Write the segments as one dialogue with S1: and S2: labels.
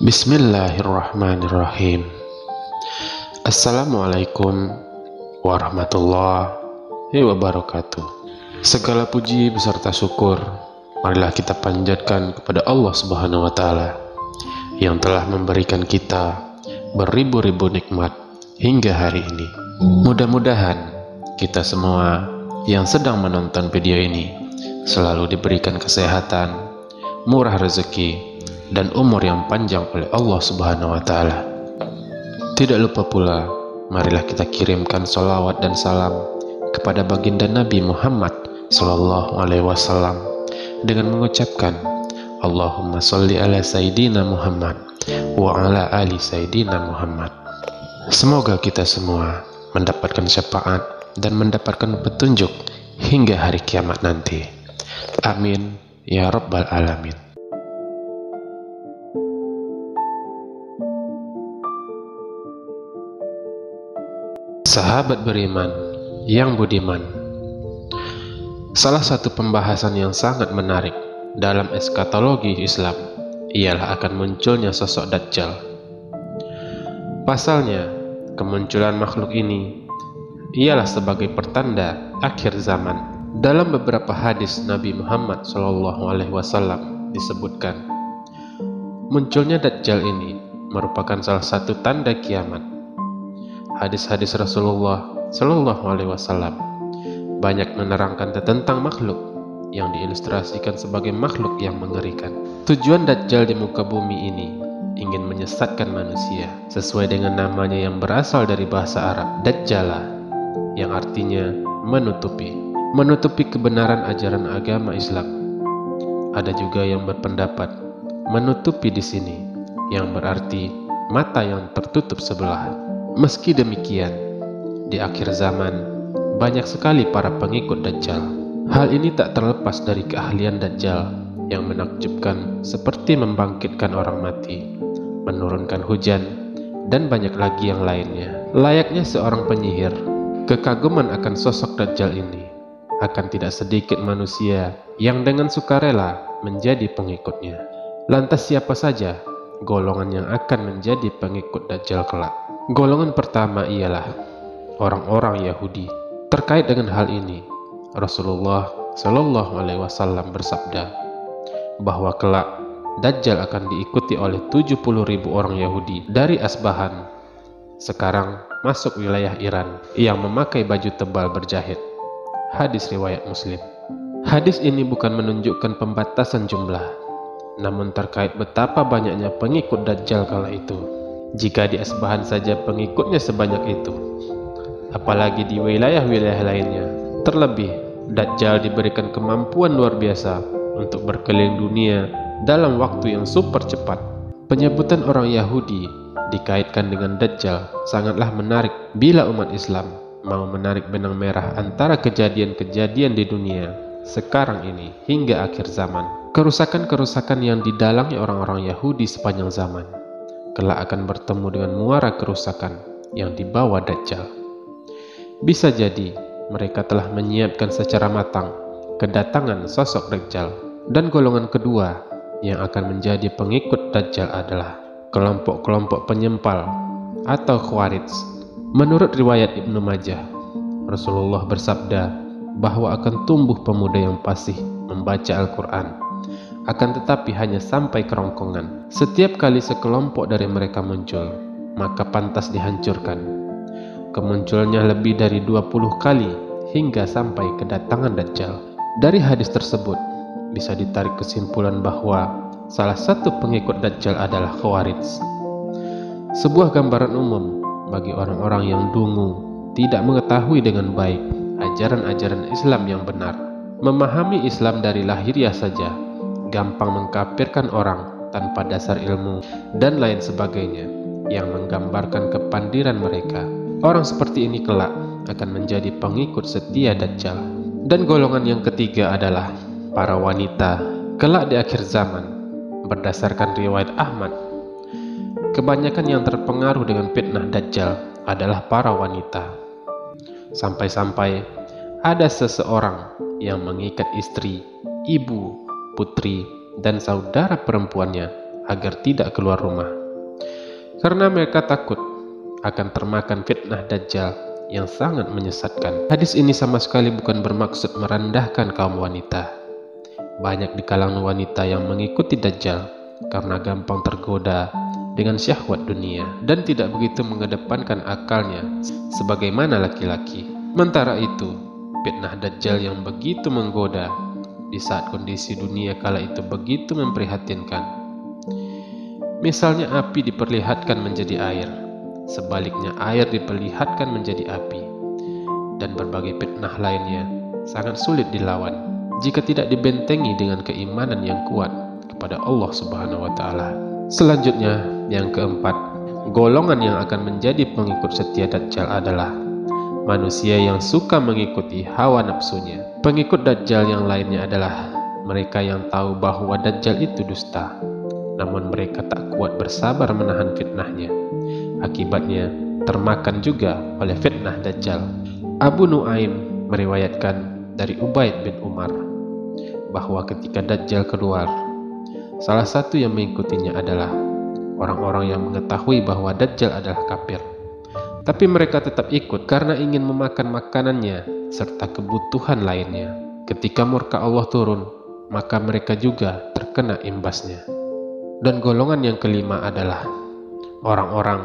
S1: Bismillahirrahmanirrahim. Assalamualaikum warahmatullahi wabarakatuh. Segala puji beserta syukur marilah kita panjatkan kepada Allah Subhanahu wa Ta'ala yang telah memberikan kita beribu-ribu nikmat hingga hari ini. Mudah-mudahan kita semua yang sedang menonton video ini selalu diberikan kesehatan, murah rezeki, dan umur yang panjang oleh Allah Subhanahu wa Ta'ala. Tidak lupa pula, marilah kita kirimkan sholawat dan salam kepada baginda Nabi Muhammad Sallallahu Alaihi Wasallam dengan mengucapkan Allahumma sholli ala Sayyidina Muhammad wa ala ali Sayyidina Muhammad. Semoga kita semua mendapatkan syafaat dan mendapatkan petunjuk hingga hari kiamat nanti. Amin ya Rabbal Alamin. Sahabat beriman yang budiman, salah satu pembahasan yang sangat menarik dalam eskatologi Islam ialah akan munculnya sosok Dajjal. Pasalnya, kemunculan makhluk ini ialah sebagai pertanda akhir zaman. Dalam beberapa hadis Nabi Muhammad SAW disebutkan, munculnya Dajjal ini merupakan salah satu tanda kiamat. Hadis-hadis Rasulullah Shallallahu Alaihi Wasallam banyak menerangkan tentang makhluk yang diilustrasikan sebagai makhluk yang mengerikan. Tujuan Dajjal di muka bumi ini ingin menyesatkan manusia sesuai dengan namanya yang berasal dari bahasa Arab Dajjala, yang artinya menutupi kebenaran ajaran agama Islam. Ada juga yang berpendapat menutupi di sini yang berarti mata yang tertutup sebelah. Meski demikian, di akhir zaman banyak sekali para pengikut Dajjal. Hal ini tak terlepas dari keahlian Dajjal yang menakjubkan, seperti membangkitkan orang mati, menurunkan hujan, dan banyak lagi yang lainnya. Layaknya seorang penyihir, kekaguman akan sosok Dajjal ini akan tidak sedikit manusia yang dengan sukarela menjadi pengikutnya. Lantas siapa saja golongan yang akan menjadi pengikut Dajjal kelak? Golongan pertama ialah orang-orang Yahudi. Terkait dengan hal ini, Rasulullah Shallallahu Alaihi Wasallam bersabda bahwa kelak Dajjal akan diikuti oleh 70.000 orang Yahudi dari Asbahan, sekarang masuk wilayah Iran, yang memakai baju tebal berjahit. Hadis riwayat Muslim. Hadis ini bukan menunjukkan pembatasan jumlah, namun terkait betapa banyaknya pengikut Dajjal kala itu. Jika di Asbahan saja pengikutnya sebanyak itu, apalagi di wilayah-wilayah lainnya. Terlebih, Dajjal diberikan kemampuan luar biasa untuk berkeliling dunia dalam waktu yang super cepat. Penyebutan orang Yahudi dikaitkan dengan Dajjal sangatlah menarik bila umat Islam mau menarik benang merah antara kejadian-kejadian di dunia sekarang ini hingga akhir zaman. Kerusakan-kerusakan yang didalangi orang-orang Yahudi sepanjang zaman kelak akan bertemu dengan muara kerusakan yang dibawa Dajjal. Bisa jadi mereka telah menyiapkan secara matang kedatangan sosok Dajjal. Dan golongan kedua yang akan menjadi pengikut Dajjal adalah kelompok-kelompok penyempal atau Khawarij. Menurut riwayat Ibnu Majah, Rasulullah bersabda bahwa akan tumbuh pemuda yang fasih membaca Al-Quran, akan tetapi hanya sampai kerongkongan. Setiap kali sekelompok dari mereka muncul, maka pantas dihancurkan. Kemunculnya lebih dari 20 kali hingga sampai kedatangan Dajjal. Dari hadis tersebut bisa ditarik kesimpulan bahwa salah satu pengikut Dajjal adalah Khawarij. Sebuah gambaran umum bagi orang-orang yang dungu, tidak mengetahui dengan baik ajaran-ajaran Islam yang benar, memahami Islam dari lahiriah saja, gampang mengkafirkan orang tanpa dasar ilmu, dan lain sebagainya yang menggambarkan kepandiran mereka. Orang seperti ini kelak akan menjadi pengikut setia Dajjal. Dan golongan yang ketiga adalah para wanita. Kelak di akhir zaman, berdasarkan riwayat Ahmad, kebanyakan yang terpengaruh dengan fitnah Dajjal adalah para wanita. Sampai-sampai ada seseorang yang mengikat istri, ibu, putri, dan saudara perempuannya agar tidak keluar rumah, karena mereka takut akan termakan fitnah Dajjal yang sangat menyesatkan. Hadis ini sama sekali bukan bermaksud merendahkan kaum wanita. Banyak di kalangan wanita yang mengikuti Dajjal karena gampang tergoda dengan syahwat dunia dan tidak begitu mengedepankan akalnya sebagaimana laki-laki. Sementara itu, fitnah Dajjal yang begitu menggoda di saat kondisi dunia kala itu begitu memprihatinkan. Misalnya api diperlihatkan menjadi air, sebaliknya air diperlihatkan menjadi api, dan berbagai fitnah lainnya sangat sulit dilawan jika tidak dibentengi dengan keimanan yang kuat kepada Allah Subhanahu wa Ta'ala. Selanjutnya, yang keempat, golongan yang akan menjadi pengikut setia Dajjal adalah manusia yang suka mengikuti hawa nafsunya. Pengikut Dajjal yang lainnya adalah mereka yang tahu bahwa Dajjal itu dusta, namun mereka tak kuat bersabar menahan fitnahnya. Akibatnya termakan juga oleh fitnah Dajjal. Abu Nuaim meriwayatkan dari Ubaid bin Umar bahwa ketika Dajjal keluar, salah satu yang mengikutinya adalah orang-orang yang mengetahui bahwa Dajjal adalah kafir, tapi mereka tetap ikut karena ingin memakan makanannya serta kebutuhan lainnya. Ketika murka Allah turun, maka mereka juga terkena imbasnya. Dan golongan yang kelima adalah orang-orang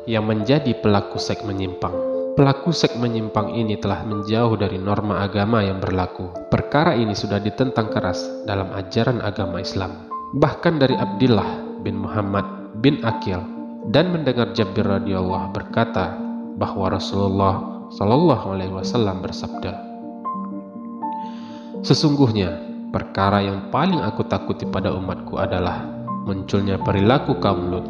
S1: yang menjadi pelaku seks menyimpang. Pelaku seks menyimpang ini telah menjauh dari norma agama yang berlaku. Perkara ini sudah ditentang keras dalam ajaran agama Islam. Bahkan dari Abdullah bin Muhammad bin Aqil dan mendengar Jabir radhiyallahu berkata bahwa Rasulullah Shallallahu alaihi wasallam bersabda, "Sesungguhnya perkara yang paling aku takuti pada umatku adalah munculnya perilaku kaum Lut."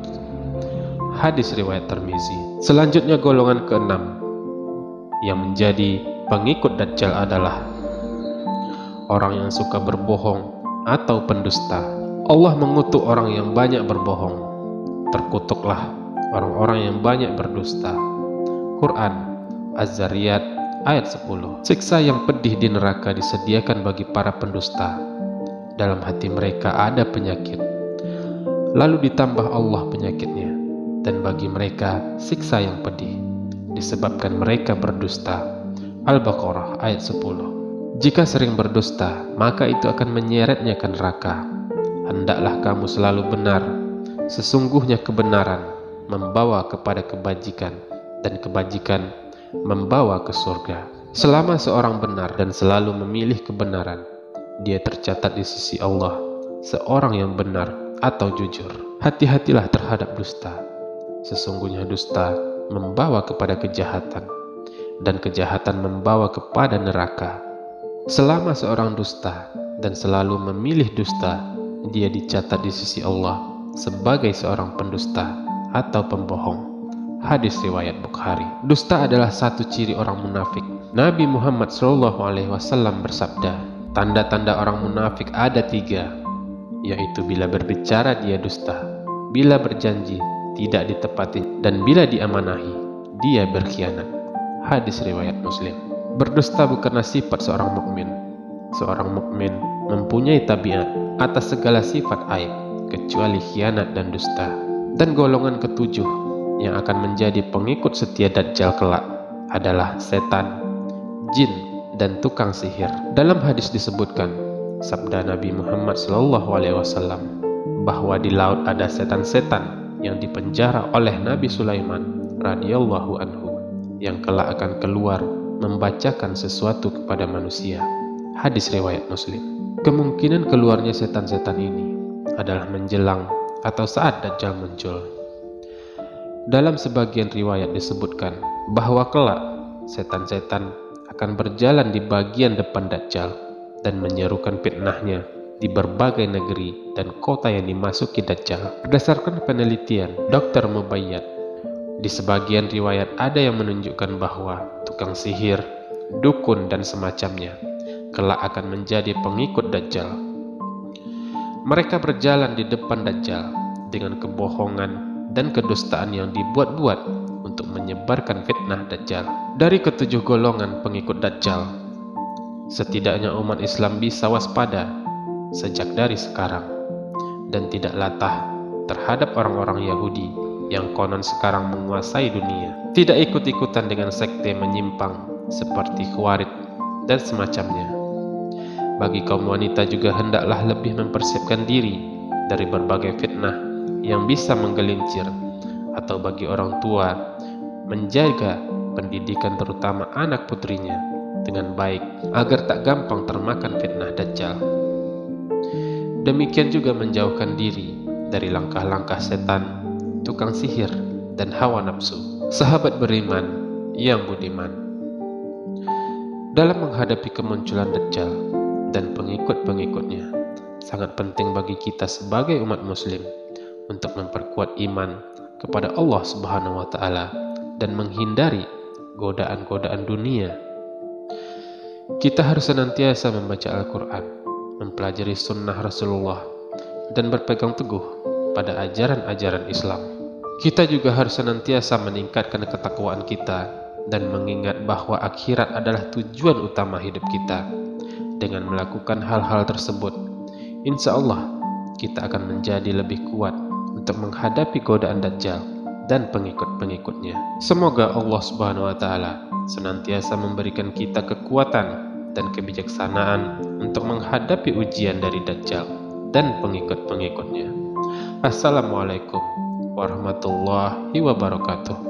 S1: Hadis riwayat Tirmizi. Selanjutnya golongan keenam yang menjadi pengikut Dajjal adalah orang yang suka berbohong atau pendusta. Allah mengutuk orang yang banyak berbohong. Terkutuklah orang-orang yang banyak berdusta. Quran Az-Zariyat ayat 10. Siksa yang pedih di neraka disediakan bagi para pendusta. Dalam hati mereka ada penyakit, lalu ditambah Allah penyakitnya, dan bagi mereka siksa yang pedih disebabkan mereka berdusta. Al-Baqarah ayat 10. Jika sering berdusta, maka itu akan menyeretnya ke neraka. Hendaklah kamu selalu benar, sesungguhnya kebenaran membawa kepada kebajikan, dan kebajikan membawa ke surga. Selama seorang benar dan selalu memilih kebenaran, dia tercatat di sisi Allah seorang yang benar atau jujur. Hati-hatilah terhadap dusta. Sesungguhnya dusta membawa kepada kejahatan, dan kejahatan membawa kepada neraka. Selama seorang dusta dan selalu memilih dusta, dia dicatat di sisi Allah sebagai seorang pendusta atau pembohong. Hadis riwayat Bukhari. Dusta adalah satu ciri orang munafik. Nabi Muhammad SAW bersabda, tanda-tanda orang munafik ada 3, yaitu bila berbicara dia dusta, bila berjanji tidak ditepati, dan bila diamanahi dia berkhianat. Hadis riwayat Muslim. Berdusta bukanlah sifat seorang mukmin. Seorang mukmin mempunyai tabiat atas segala sifat aib kecuali khianat dan dusta. Dan golongan ketujuh yang akan menjadi pengikut setia Dajjal kelak adalah setan, jin, dan tukang sihir. Dalam hadis disebutkan sabda Nabi Muhammad SAW bahwa di laut ada setan-setan yang dipenjara oleh Nabi Sulaiman radhiyallahu anhu, yang kelak akan keluar membacakan sesuatu kepada manusia. Hadis riwayat Muslim. Kemungkinan keluarnya setan-setan ini adalah menjelang atau saat Dajjal muncul. Dalam sebagian riwayat disebutkan bahwa kelak setan-setan akan berjalan di bagian depan Dajjal dan menyerukan fitnahnya di berbagai negeri dan kota yang dimasuki Dajjal. Berdasarkan penelitian Dr. Mubayyad, di sebagian riwayat ada yang menunjukkan bahwa tukang sihir, dukun, dan semacamnya kelak akan menjadi pengikut Dajjal. Mereka berjalan di depan Dajjal dengan kebohongan dan kedustaan yang dibuat-buat untuk menyebarkan fitnah Dajjal. Dari ketujuh golongan pengikut Dajjal, setidaknya umat Islam bisa waspada sejak dari sekarang dan tidak latah terhadap orang-orang Yahudi yang konon sekarang menguasai dunia. Tidak ikut-ikutan dengan sekte menyimpang seperti Khawarij dan semacamnya. Bagi kaum wanita juga hendaklah lebih mempersiapkan diri dari berbagai fitnah yang bisa menggelincir, atau bagi orang tua menjaga pendidikan terutama anak putrinya dengan baik agar tak gampang termakan fitnah Dajjal. Demikian juga menjauhkan diri dari langkah-langkah setan, tukang sihir, dan hawa nafsu. Sahabat beriman yang budiman, dalam menghadapi kemunculan Dajjal dan pengikut-pengikutnya, sangat penting bagi kita sebagai umat muslim untuk memperkuat iman kepada Allah Subhanahu wa Ta'ala dan menghindari godaan-godaan dunia. Kita harus senantiasa membaca Al-Quran, mempelajari sunnah Rasulullah, dan berpegang teguh pada ajaran-ajaran Islam. Kita juga harus senantiasa meningkatkan ketakwaan kita dan mengingat bahwa akhirat adalah tujuan utama hidup kita. Dengan melakukan hal-hal tersebut, insya Allah kita akan menjadi lebih kuat untuk menghadapi godaan Dajjal dan pengikut-pengikutnya. Semoga Allah Subhanahu wa Ta'ala senantiasa memberikan kita kekuatan dan kebijaksanaan untuk menghadapi ujian dari Dajjal dan pengikut-pengikutnya. Assalamualaikum warahmatullahi wabarakatuh.